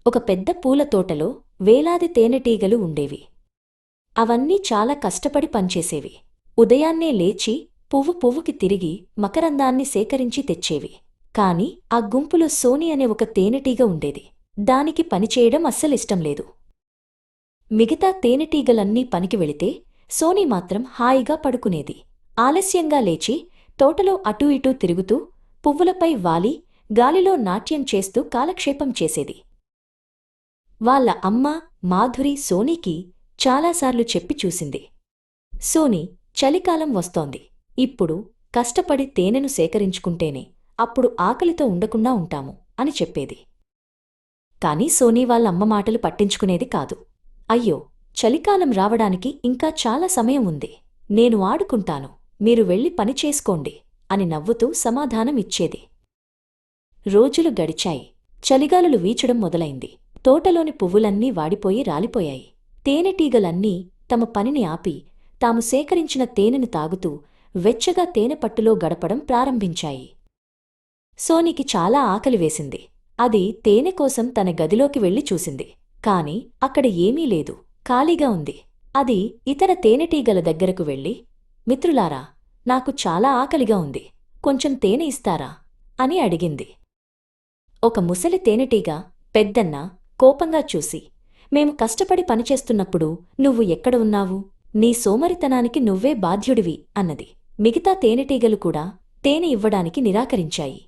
ఒక పెద్ద పూల తోటలో వేలాది తేనెటీగలు ఉండేవి. అవన్నీ చాలా కష్టపడి పనిచేసేవి. ఉదయాన్నే లేచి పువ్వుకి తిరిగి మకరందాన్ని సేకరించి తెచ్చేవి. కాని ఆ గుంపులో సోని అనే ఒక తేనెటీగ ఉండేది. దానికి పనిచేయడం అస్సలిష్టం లేదు. మిగతా తేనెటీగలన్నీ పనికి వెళితే సోని మాత్రం హాయిగా పడుకునేది. ఆలస్యంగా లేచి తోటలో అటూ ఇటూ తిరుగుతూ పువ్వులపై వాలి గాలిలో నాట్యం చేస్తూ కాలక్షేపం చేసేది. వాళ్ళ అమ్మ మాధురి సోనీకి చాలాసార్లు చెప్పి చూసింది. సోనీ, చలికాలం వస్తోంది. ఇప్పుడు కష్టపడి తేనెను సేకరించుకుంటేనే అప్పుడు ఆకలితో ఉండకుండా ఉంటాము అని చెప్పేది. కాని సోనీ వాళ్ళమ్మ మాటలు పట్టించుకునేది కాదు. అయ్యో, చలికాలం రావడానికి ఇంకా చాలా సమయం ఉంది. నేను ఆడుకుంటాను, మీరు వెళ్ళి పని చేసుకోండి అని నవ్వుతూ సమాధానం ఇచ్చేది. రోజులు గడిచాయి. చలిగాలులు వీచడం మొదలైంది. తోటలోని పువ్వులన్నీ వాడిపోయి రాలిపోయాయి. తేనెటీగలన్నీ తమ పనిని ఆపి తాము సేకరించిన తేనెను తాగుతూ వెచ్చగా తేనెపట్టులో గడపడం ప్రారంభించాయి. సోనీకి చాలా ఆకలివేసింది. అది తేనె కోసం తన గదిలోకి వెళ్లి చూసింది. కాని అక్కడ ఏమీ లేదు, ఖాళీగా ఉంది. అది ఇతర తేనెటీగల దగ్గరకు వెళ్ళి, మిత్రులారా, నాకు చాలా ఆకలిగా ఉంది, కొంచెం తేనె ఇస్తారా అని అడిగింది. ఒక ముసలి తేనెటీగ పెద్దన్న కోపంగా చూసి, మేము కష్టపడి పనిచేస్తున్నప్పుడు నువ్వు ఎక్కడ ఉన్నావు? నీ సోమరితనానికి నువ్వే బాధ్యుడివి అన్నది. మిగతా తేనెటీగలు కూడా తేనె ఇవ్వడానికి నిరాకరించాయి.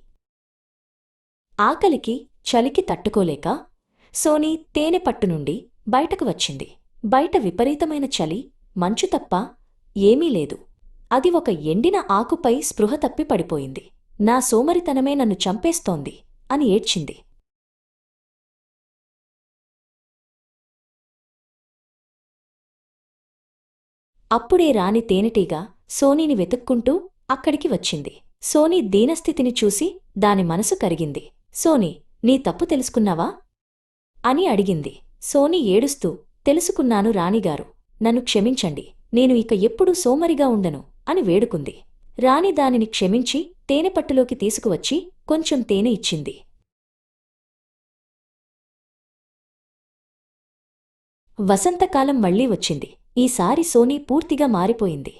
ఆకలికి చలికి తట్టుకోలేక సోనీ తేనె పట్టునుండి బయటకు వచ్చింది. బయట విపరీతమైన చలి, మంచు తప్ప ఏమీ లేదు. అది ఒక ఎండిన ఆకుపై స్పృహ తప్పి పడిపోయింది. నా సోమరితనమే నన్ను చంపేస్తోంది అని ఏడ్చింది. అప్పుడే రాణి తేనెటీగ సోనీని వెతుక్కుంటూ అక్కడికి వచ్చింది. సోనీ దీనస్థితిని చూసి దాని మనసు కరిగింది. సోనీ, నీ తప్పు తెలుసుకున్నావా అని అడిగింది. సోనీ ఏడుస్తూ, తెలుసుకున్నాను రాణిగారు, నన్ను క్షమించండి, నేను ఇక ఎప్పుడూ సోమరిగా ఉండను అని వేడుకుంది. రాణి దానిని క్షమించి తేనెపట్టులోకి తీసుకువచ్చి కొంచెం తేనె ఇచ్చింది. వసంతకాలం మళ్లీ వచ్చింది. ఈసారి సోనీ పూర్తిగా మారిపోయింది.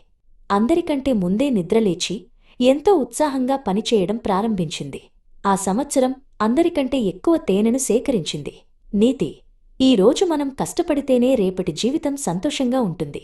అందరికంటే ముందే నిద్రలేచి ఎంతో ఉత్సాహంగా పనిచేయడం ప్రారంభించింది. ఆ సంవత్సరం అందరికంటే ఎక్కువ తేనెను సేకరించింది. నీతి: ఈరోజు మనం కష్టపడితేనే రేపటి జీవితం సంతోషంగా ఉంటుంది.